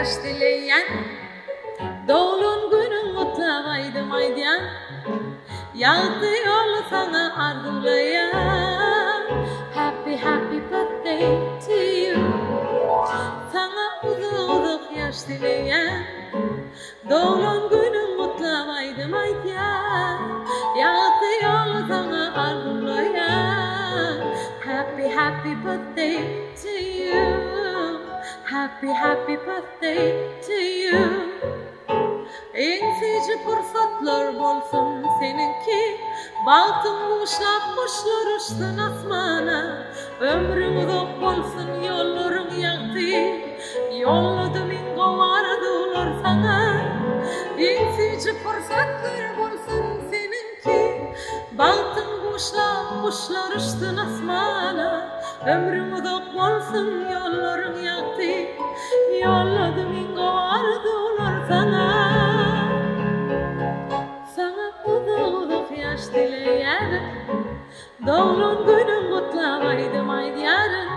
yaş dileyen, doğduğun günün kutlamaydım aydiyan, yağdı yolu sana ardımlayan. Happy happy birthday to you. Sana uzun yaş dileyen, doğduğun günün kutlamaydım aydiyan, yağdı yolu sana ardımlayan. Happy happy birthday to you. Happy happy birthday to you. Ensici fırsatlar bolsun seninki, baltın kuşlap kuşlar uçtun asmana. Ömrün uzak bolsun yolların yaktı, yolladım ingo vardılar sana. Ensici fırsatlar bolsun seninki, baltın kuşlap kuşlar uçtun asmana. Ömrüm uzak bolsun yolların yaktı, yolladım ingo vardılar sana. Yaş dileyen, doğduğun günün kutlamaydım aydiyanın,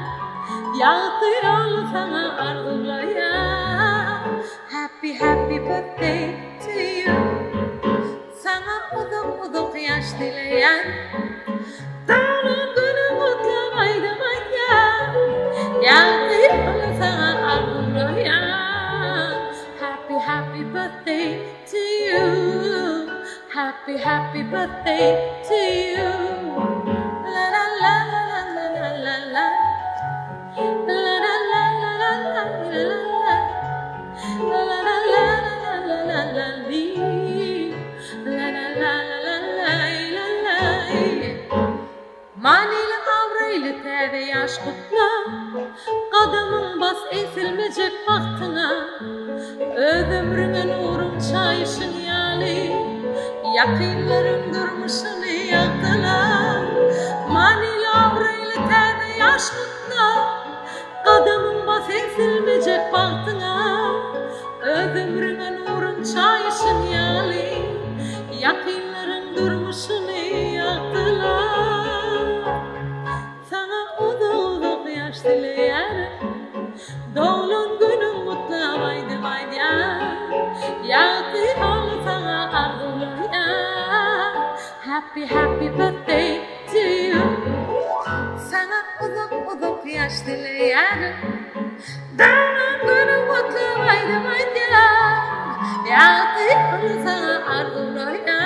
yağdı yolu sana arzulayan. Happy happy birthday to you. Sana uzun yaş dileyen, doğduğun günün kutlamaydım aydiyan, yağdı yolu sana arzulayan. Happy happy birthday to you. Happy happy birthday to you. La la la la la la la la. La la la la la la la la. La la la la la la la la. La la la la la la la. Manili avraylı terde yaş kutla, kadının bas esilmeyecek baktına. Öz ömrüne nurun çayışın yali, yakınların durmuşunu yaktılar. Manili avraylı terde yaş kutla, kadının bas esilmeyecek baktına. Öz ömrüne nurun çayışın yali, yakınların durmuşunu yaktılar. Sana uzun yaş dileyen, doğduğun günün kutlamaydım aydiyan, yağdı yolu sana arzulayan. Happy happy birthday to you. Sana uzun yaş dileyen, doğduğun günün kutlamaydım aydiyan, yağdı yolu sana arzulayan.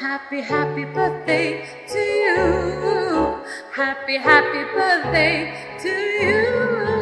Happy happy birthday to you. Happy happy birthday to you.